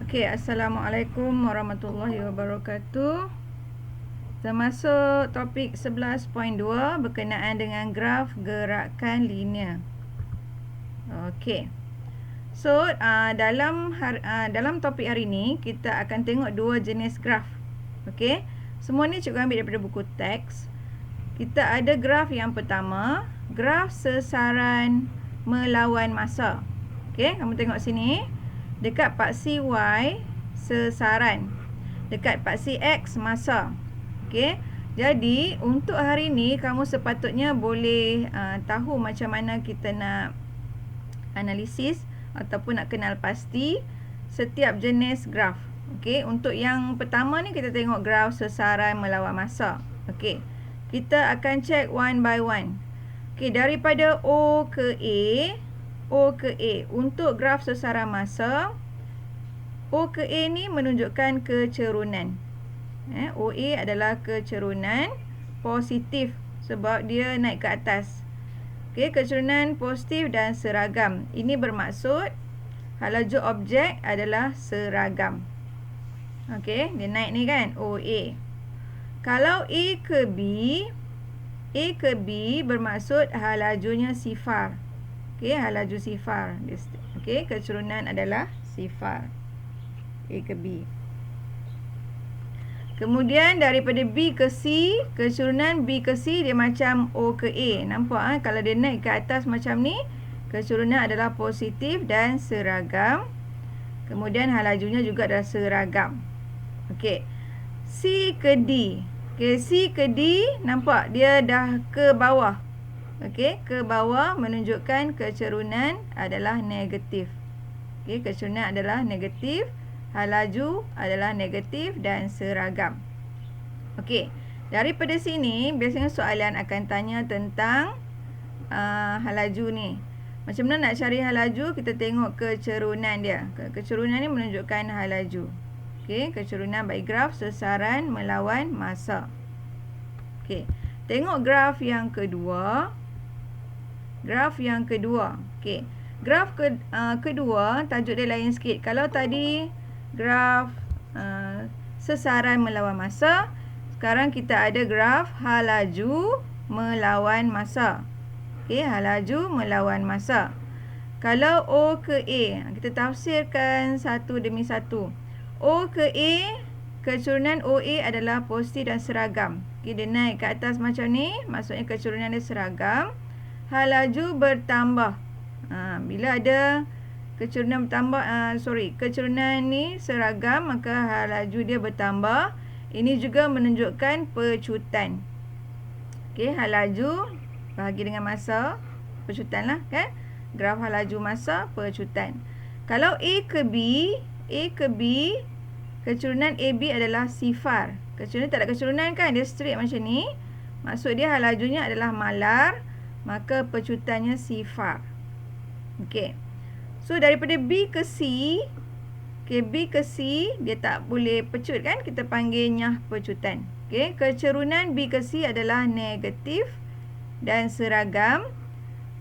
Okey, Assalamualaikum warahmatullahi wabarakatuh. Termasuk topik 11.2 berkenaan dengan graf gerakan linear. Okey. So, dalam topik hari ini kita akan tengok dua jenis graf. Okey. Semua ni cikgu ambil daripada buku teks. Kita ada graf yang pertama, graf sesaran melawan masa. Okey, kamu tengok sini. Dekat paksi Y sesaran, dekat paksi X masa. Okey. Jadi untuk hari ni kamu sepatutnya boleh tahu macam mana kita nak analisis ataupun nak kenal pasti setiap jenis graf. Okey, untuk yang pertama ni kita tengok graf sesaran melawan masa. Okey. Kita akan check one by one. Okey, daripada O ke A, untuk graf sesaran masa, O ke A ni menunjukkan kecerunan. OA adalah kecerunan positif sebab dia naik ke atas. Okey, kecerunan positif dan seragam. Ini bermaksud halaju objek adalah seragam. Okey, dia naik ni kan, OA. Kalau A ke B bermaksud halajunya sifar. Okey, halaju sifar. Okey, kecerunan adalah sifar. A ke B. Kemudian daripada B ke C, kecerunan B ke C dia macam O ke A. Nampak kalau dia naik ke atas macam ni, kecerunan adalah positif dan seragam. Kemudian halajunya juga adalah seragam. Okey. C ke D. Okey, C ke D nampak dia dah ke bawah. Okey, ke bawah menunjukkan kecerunan adalah negatif. Okey, kecerunan adalah negatif, halaju adalah negatif dan seragam. Okey, daripada sini biasanya soalan akan tanya tentang halaju ni. Macam mana nak cari halaju? Kita tengok kecerunan dia. Kecerunan ni menunjukkan halaju. Okey, kecerunan bagi graf sesaran melawan masa. Okey, tengok graf yang kedua. Okey. Graf kedua tajuk dia lain sikit. Kalau tadi graf sesaran melawan masa, sekarang kita ada graf halaju melawan masa. Okey, halaju melawan masa. Kalau O ke A, kita tafsirkan satu demi satu. O ke A, kecerunan OA adalah positif dan seragam. Okey, dia naik ke atas macam ni, maksudnya kecerunan dia seragam. Halaju bertambah. Bila ada kecerunan bertambah, kecerunan ni seragam, maka halaju dia bertambah. Ini juga menunjukkan pecutan. Okey, halaju bahagi dengan masa, pecutan lah kan. Graf halaju masa, pecutan. Kalau A ke B, kecerunan AB adalah sifar. Kecerunan tak ada kecerunan kan, dia straight macam ni. Maksud dia halajunya adalah malar, maka pecutannya sifar. Okey. So daripada B ke C, B ke C dia tak boleh pecut kan, kita panggilnya pecutan. Okey, kecerunan B ke C adalah negatif dan seragam.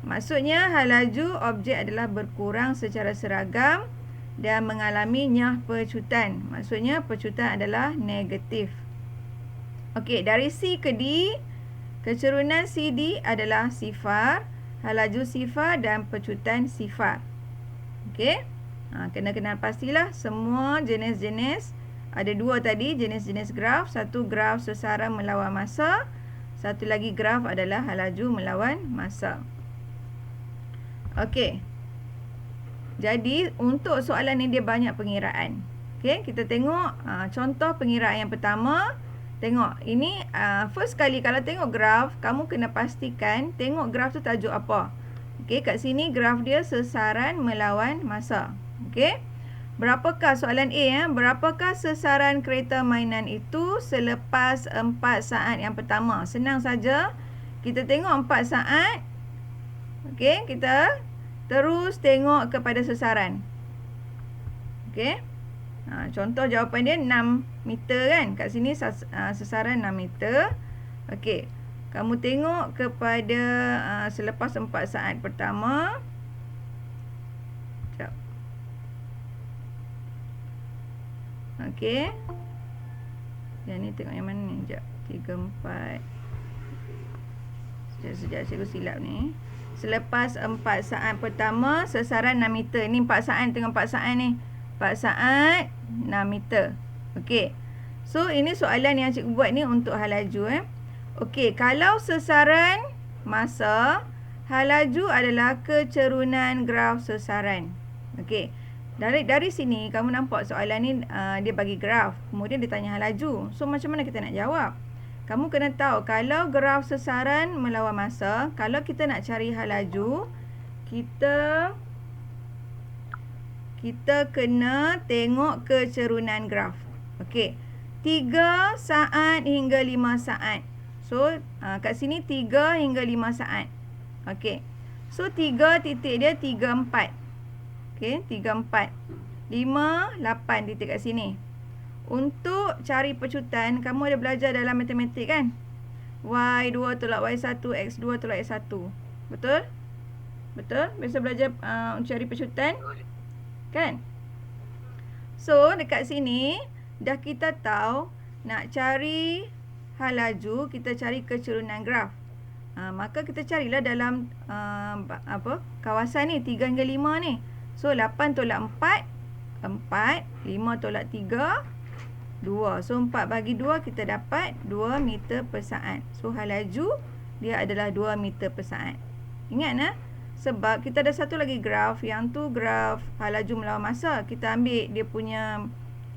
Maksudnya halaju objek adalah berkurang secara seragam dan mengalami nyah pecutan. Maksudnya pecutan adalah negatif. Okey, dari C ke D, kecerunan CD adalah sifar, halaju sifar dan pecutan sifar. Okey. Kena kenal pastilah semua jenis-jenis. Ada dua tadi jenis-jenis graf. Satu graf sesaran melawan masa. Satu lagi graf adalah halaju melawan masa. Okey. Jadi untuk soalan ni dia banyak pengiraan. Okey, kita tengok contoh pengiraan yang pertama. Tengok, ini first kali kalau tengok graf, kamu kena pastikan tengok graf tu tajuk apa. Okey, kat sini graf dia sesaran melawan masa. Okey. Berapakah soalan A berapakah sesaran kereta mainan itu selepas 4 saat yang pertama? Senang saja. Kita tengok 4 saat. Okey, kita terus tengok kepada sesaran. Okey. Contoh jawapan dia 6 meter kan. Kat sini sesaran 6 meter. Okey. Kamu tengok kepada selepas 4 saat pertama. Sekejap. Okey. Yang ni tengok yang mana ni? Sekejap. 3, 4. Sekejap cikgu silap ni. Selepas 4 saat pertama, sasaran 6 meter. Ni 4 saat, tengok 4 saat ni. 4 saat 6 meter. Okey. So, ini soalan yang cikgu buat ni untuk hal laju. Okey, kalau sasaran masa, hal laju adalah kecerunan graf sasaran. Okey. Dari sini kamu nampak soalan ni dia bagi graf, kemudian dia tanya hal laju. So macam mana kita nak jawab? Kamu kena tahu kalau graf sasaran melawan masa, kalau kita nak cari hal laju, kita kena tengok kecerunan graf. Okey. 3 saat hingga 5 saat. So kat sini 3 hingga 5 saat. Okey. So 3 titik dia 3, 4. Okey, 3, 4. 5, 8 titik kat sini. Untuk cari pecutan, kamu ada belajar dalam matematik kan? Y2 tolak Y1, X2 tolak X1. Betul? Betul? Biasa belajar cari pecutan? Kan? So, dekat sini, dah kita tahu nak cari hal laju, kita cari kecerunan graf. Maka kita carilah dalam kawasan ni, 3 hingga 5 ni. So, 8 tolak 4, 4. 5 tolak 3, 2. So, 4 bagi 2, kita dapat 2 meter per saat. So, hal laju, dia adalah 2 meter per saat. Ingat sebab kita ada satu lagi graf. Yang tu graf hal laju melawan masa. Kita ambil dia punya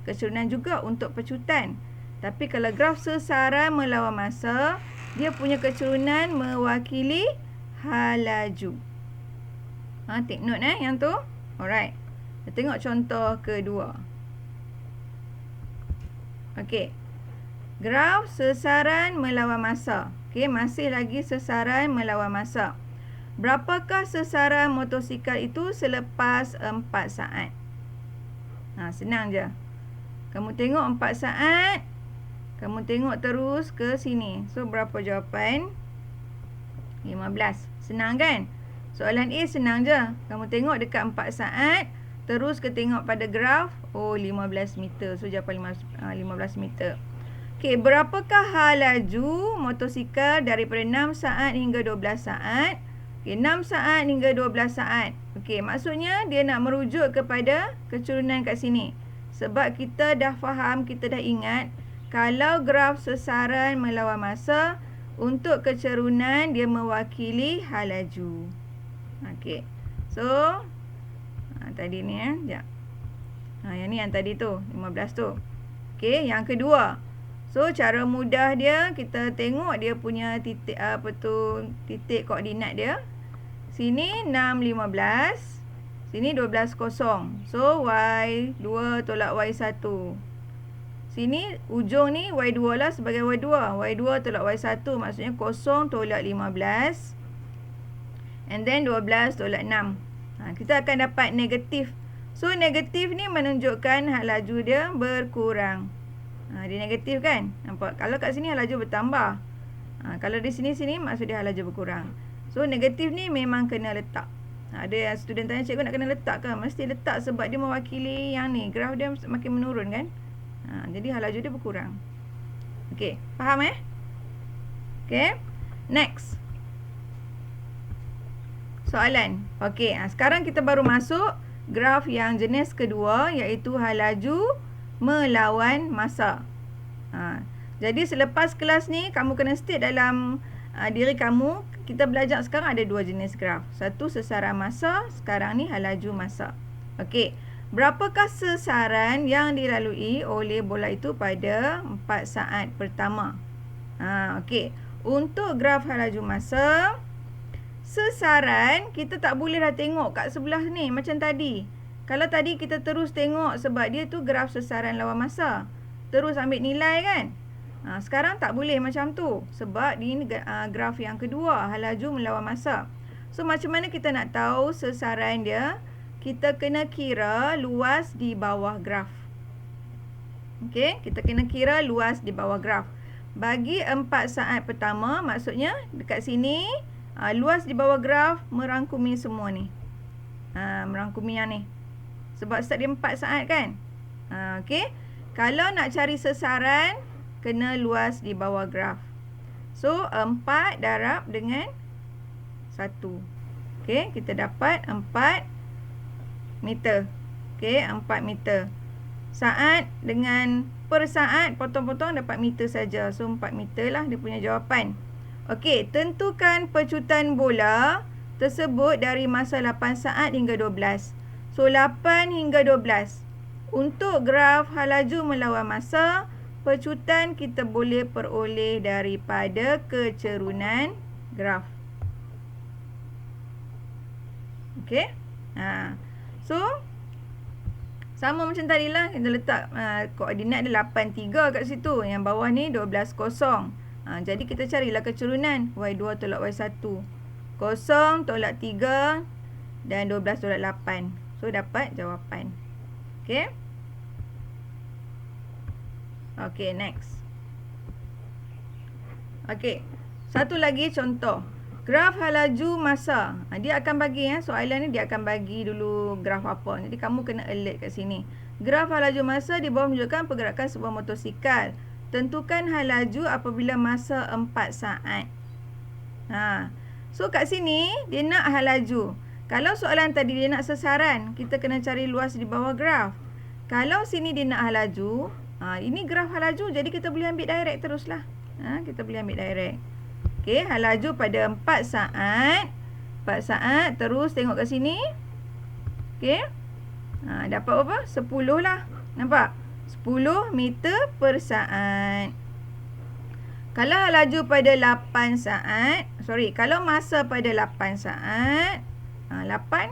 kecerunan juga untuk pecutan. Tapi kalau graf sesaran melawan masa, dia punya kecerunan mewakili hal laju. Take note yang tu. Alright. Kita tengok contoh kedua. Okey. Graf sesaran melawan masa. Okey, masih lagi sesaran melawan masa. Berapakah sesaran motosikal itu selepas 4 saat? Senang je. Kamu tengok 4 saat. Kamu tengok terus ke sini. So, berapa jawapan? 15. Senang kan? Soalan A senang je. Kamu tengok dekat 4 saat. Terus ke tengok pada graf. 15 meter. So, jawapan 15 meter. Okey, berapakah hal laju motosikal daripada 6 saat hingga 12 saat? Okey, 6 saat hingga 12 saat. Okey, maksudnya dia nak merujuk kepada kecerunan kat sini. Sebab kita dah faham, kita dah ingat. Kalau graf sesaran melawan masa, untuk kecerunan dia mewakili hal laju. Okey. So, tadi ni sekejap. Yang ni yang tadi tu, 15 tu. Okey, yang kedua. So, cara mudah dia, kita tengok dia punya titik titik koordinat dia. Sini 6, 15. Sini 12, 0. So, Y2 tolak Y1. Sini ujung ni Y2 lah sebagai Y2. Y2 tolak Y1 maksudnya 0 tolak 15. And then 12 tolak 6. Kita akan dapat negatif. So, negatif ni menunjukkan hal laju dia berkurang. Dia negatif kan? Nampak? Kalau kat sini hal laju bertambah. Kalau di sini maksud dia hal laju berkurang. So, negatif ni memang kena letak. Ada student tanya, cikgu nak kena letak ke? Mesti letak sebab dia mewakili yang ni. Graf dia makin menurun kan? Jadi hal laju dia berkurang. Okey, faham Okey. Next. Soalan. Okey, sekarang kita baru masuk graf yang jenis kedua, iaitu hal laju melawan masa. Jadi selepas kelas ni, kamu kena state dalam diri kamu, kita belajar sekarang ada 2 jenis graf. Satu sesaran masa, sekarang ni hal laju masa. Okey, berapakah sesaran yang dilalui oleh bola itu pada 4 saat pertama? Okey, untuk graf hal laju masa, sesaran kita tak boleh dah tengok kat sebelah ni macam tadi. Kalau tadi kita terus tengok sebab dia tu graf sesaran lawan masa. Terus ambil nilai kan? Sekarang tak boleh macam tu. Sebab ini graf yang kedua, hal laju melawan masa. So, macam mana kita nak tahu sesaran dia? Kita kena kira luas di bawah graf. Okey, kita kena kira luas di bawah graf. Bagi 4 saat pertama, maksudnya dekat sini, luas di bawah graf merangkumi semua ni. Merangkumi yang ni. Sebab start dia 4 saat kan? Okey. Kalau nak cari sasaran, kena luas di bawah graf. So, 4 darab dengan 1. Okey, kita dapat 4 meter. Okey, 4 meter. Saat dengan per saat, potong-potong dapat meter saja. So, 4 meter lah dia punya jawapan. Okey, tentukan pecutan bola tersebut dari masa 8 saat hingga 12. So, 8 hingga 12. Untuk graf hal laju melawan masa, pecutan kita boleh peroleh daripada kecerunan graf. Okey. So, sama macam tadi lah. Kita letak koordinat dia 8,3 kat situ. Yang bawah ni 12,0. Jadi kita carilah kecerunan. Y2 tolak Y1. 0 tolak 3 dan 12 tolak 8. So, dapat jawapan. Okey. Okey, next. Okey. Satu lagi contoh. Graf hal laju masa. Dia akan bagi soalan ni dia akan bagi dulu graf apa. Jadi kamu kena alert kat sini. Graf hal laju masa di bawah menunjukkan pergerakan sebuah motosikal. Tentukan hal laju apabila masa 4 saat. So kat sini dia nak hal laju. Kalau soalan tadi dia nak sasaran, kita kena cari luas di bawah graf. Kalau sini dia nak hal laju, ini graf hal laju, jadi kita boleh ambil direct teruslah. Kita boleh ambil direct. Okey, hal laju pada 4 saat. 4 saat, terus tengok kat sini. Okey. Dapat berapa? 10 lah. Nampak? 10 meter per saat. Kalau hal laju pada 8 saat, kalau masa pada 8 saat, 8,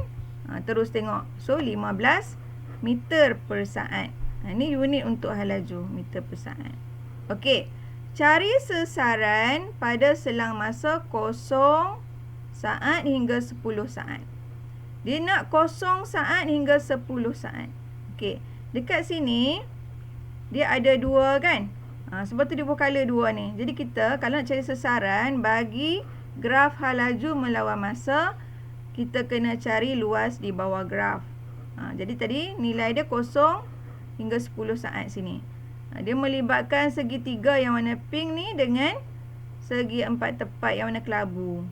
terus tengok. So, 15 meter per saat. Ini unit untuk hal laju, meter per saat. Okey. Cari sasaran pada selang masa 0 saat hingga 10 saat. Dia nak 0 saat hingga 10 saat. Okey. Dekat sini, dia ada 2 kan? Sebab tu dia buat color 2 ni. Jadi kita kalau nak cari sasaran bagi graf hal laju melawan masa, kita kena cari luas di bawah graf. Jadi tadi nilai dia 0 hingga 10 saat sini. Dia melibatkan segitiga yang warna pink ni dengan segi 4 tepat yang warna kelabu.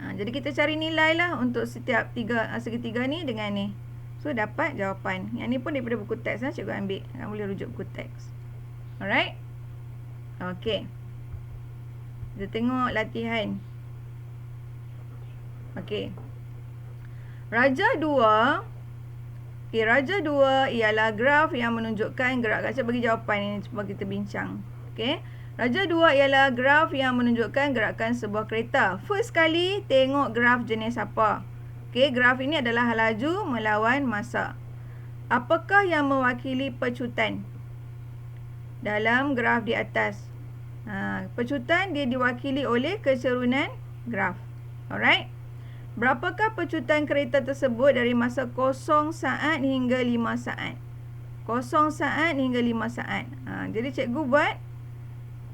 Jadi kita cari nilai lah untuk setiap segitiga ni dengan ni. So dapat jawapan. Yang ni pun daripada buku teks lah, cikgu ambil. Kamu boleh rujuk buku teks. Alright. Okey. Kita tengok latihan. Okey. Raja 2. Okey, Raja 2 ialah graf yang menunjukkan gerakan. Saya bagi jawapan ini cuba kita bincang. Okey. Raja 2 ialah graf yang menunjukkan gerakan sebuah kereta. First kali tengok graf jenis apa? Okey, graf ini adalah hal laju melawan masa. Apakah yang mewakili pecutan dalam graf di atas? Pecutan dia diwakili oleh kecerunan graf. Alright. Berapakah pecutan kereta tersebut dari masa 0 saat hingga 5 saat? 0 saat hingga 5 saat. Jadi cikgu buat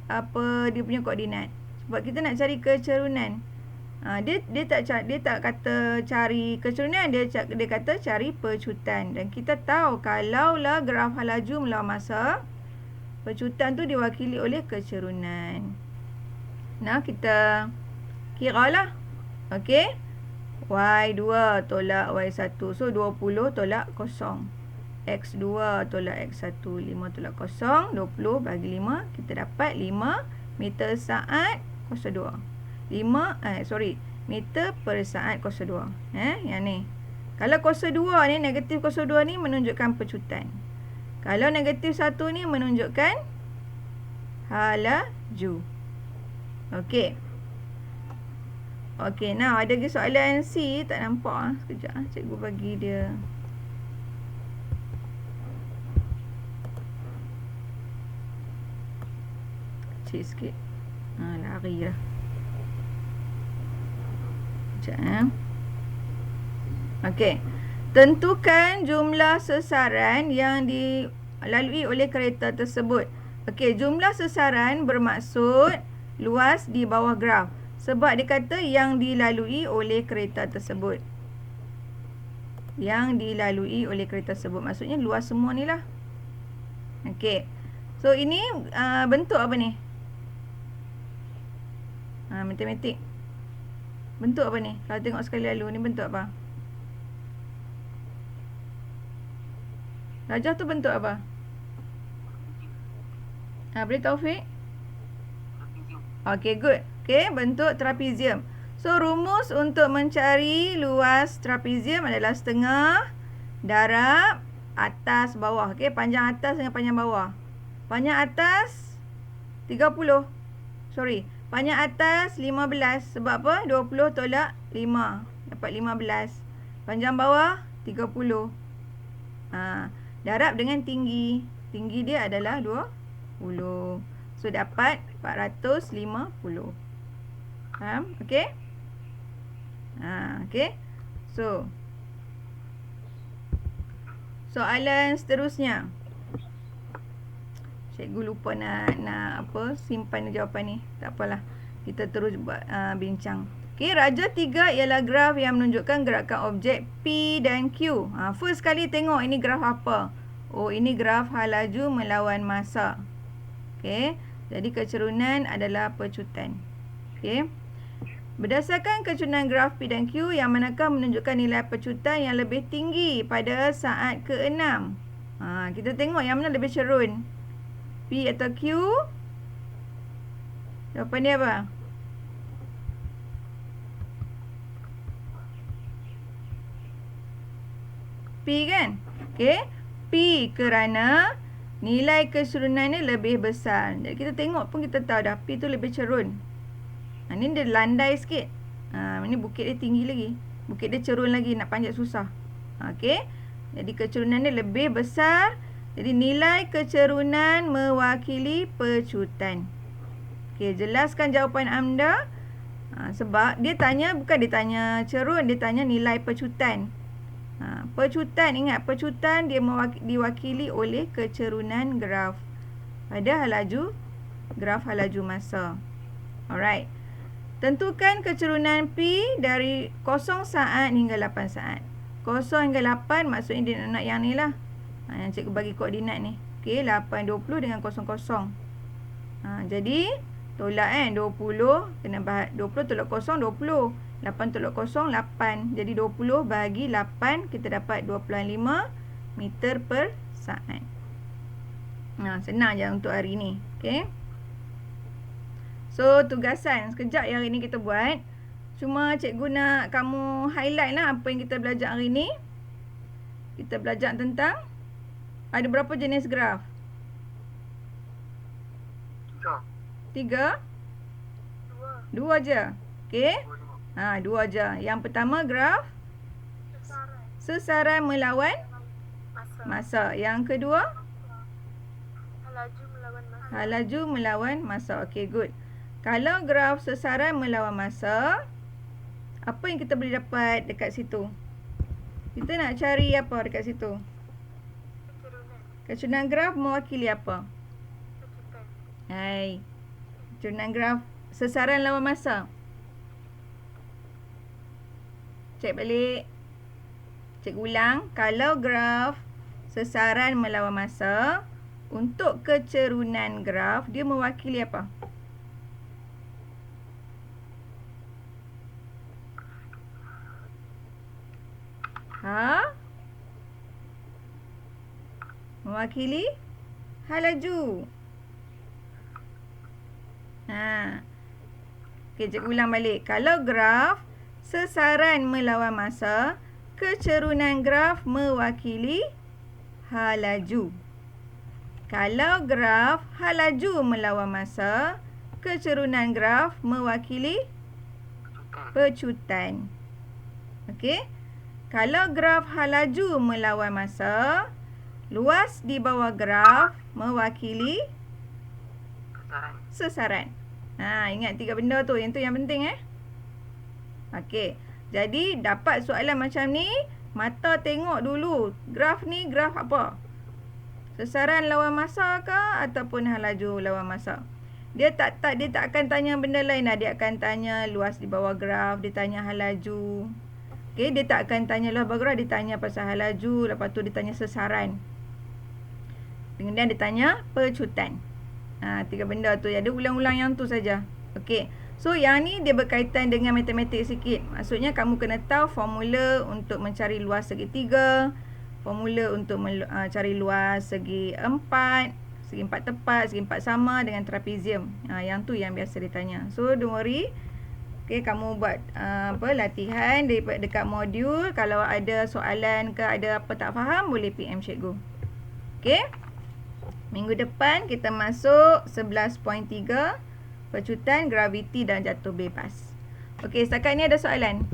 apa dia punya koordinat. Sebab kita nak cari kecerunan. Dia tak kata cari kecerunan, dia kata cari pecutan. Dan kita tahu kalaulah graf hal laju melawan masa, pecutan tu diwakili oleh kecerunan. Nah, kita kiralah. Okey. Y2 tolak Y1. So, 20 tolak 0. X2 tolak X1. 5 tolak 0. 20 bagi 5. Kita dapat 5 meter saat 02. Meter per saat 02. Yang ni. Kalau 02 ni, negatif 02 ni menunjukkan pecutan. Kalau negatif 1 ni menunjukkan hal laju. Okey. Okey, now ada lagi soalan C. Tak nampak. Sekejap. Cikgu bagi dia. Kecil sikit. Lari lah. Sekejap. Okey. Tentukan jumlah sasaran yang dilalui oleh kereta tersebut. Okey, jumlah sasaran bermaksud luas di bawah graf. Sebab dia kata yang dilalui oleh kereta tersebut. Yang dilalui oleh kereta tersebut. Maksudnya luas semua ni lah. Okey. So ini bentuk apa ni? Matematik. Bentuk apa ni? Kalau tengok sekali lalu ni bentuk apa? Rajah tu bentuk apa? Boleh tahu Fik? Okey, good. Okey, bentuk trapezium. So rumus untuk mencari luas trapezium adalah setengah darab atas bawah. Okey, panjang atas dengan panjang bawah. Panjang atas 30. Sorry, panjang atas 15. Sebab apa? 20 tolak 5. Dapat 15. Panjang bawah 30. Darab dengan tinggi. Tinggi dia adalah 20. So dapat 450. Faham? Okey? Okey. So soalan seterusnya. Cikgu lupa nak simpan jawapan ni. Tak apalah. Kita terus buat bincang. Okey, raja 3 ialah graf yang menunjukkan gerakan objek P dan Q. First kali tengok ini graf apa? Oh, ini graf hal laju melawan masa. Okey. Jadi kecerunan adalah pecutan. Okey. Berdasarkan kecerunan graf P dan Q, yang manakah menunjukkan nilai pecutan yang lebih tinggi pada saat ke-6? Kita tengok yang mana lebih cerun. P atau Q? Jawapan dia apa? P kan? Okey. P kerana nilai kecerunannya lebih besar. Jadi kita tengok pun kita tahu dah P tu lebih cerun. Ni dia landai sikit. Ini bukit dia tinggi lagi. Bukit dia cerun lagi, nak panjat susah. Okey. Jadi kecerunan dia lebih besar. Jadi nilai kecerunan mewakili pecutan. Okey, jelaskan jawapan anda. Sebab dia tanya, bukan dia tanya cerun, dia tanya nilai pecutan. Pecutan, ingat pecutan dia diwakili oleh kecerunan graf pada hal laju, graf hal laju masa. Alright. Tentukan kecerunan P dari 0 saat hingga 8 saat. 0 hingga 8 maksudnya dia nak yang ni lah. Yang cikgu bagi koordinat ni. Okey, 8, 20 dengan 0, 0. Jadi tolak 20 kena 20 tolak 0, 20. 8 tolak 0, 8. Jadi 20 bahagi 8, kita dapat 2.5 meter per saat. Senang je untuk hari ni. Okey. So, tugasan sekejap yang hari ni kita buat. Cuma cikgu nak kamu highlight lah apa yang kita belajar hari ni. Kita belajar tentang ada berapa jenis graf? 3? 2 je. Okey. 2 je. Yang pertama graf sesaran melawan masa. Yang kedua hal laju melawan masa. Okey, good. Kalau graf sesaran melawan masa, apa yang kita boleh dapat dekat situ? Kita nak cari apa dekat situ? Kecerunan graf mewakili apa? Hai. Kecerunan graf sesaran lawan masa. Cek balik. Cek ulang. Kalau graf sesaran melawan masa, untuk kecerunan graf, dia mewakili apa? Mewakili hal laju. Okey, cikgu ulang balik. Kalau graf sesaran melawan masa, kecerunan graf mewakili hal laju. Kalau graf hal laju melawan masa, kecerunan graf mewakili pecutan. Okey. Kalau graf hal laju melawan masa, luas di bawah graf mewakili sesaran. Ingat 3 benda tu. Yang tu yang penting Okey. Jadi dapat soalan macam ni, mata tengok dulu graf ni graf apa? Sesaran lawan masa ke ataupun hal laju lawan masa? Dia tak akan tanya benda lain lah. Dia akan tanya luas di bawah graf, dia tanya hal laju. Okey, dia tak akan tanya luas bawah graf, dia tanya pasal hal laju, lepas tu dia tanya sesaran. Kemudian dia tanya pecutan. 3 benda tu. Ada ulang-ulang yang tu saja. Okey. So yang ni dia berkaitan dengan matematik sikit. Maksudnya kamu kena tahu formula untuk mencari luas segitiga, formula untuk cari luas segi 4, segi 4 tepat, segi 4 sama dengan trapezium. Yang tu yang biasa ditanya. So don't worry. Okey, kamu buat latihan dekat modul. Kalau ada soalan ke ada apa tak faham, boleh PM cikgu. Okey. Minggu depan kita masuk 11.3 pecutan, graviti dan jatuh bebas. Okey, setakat ni ada soalan?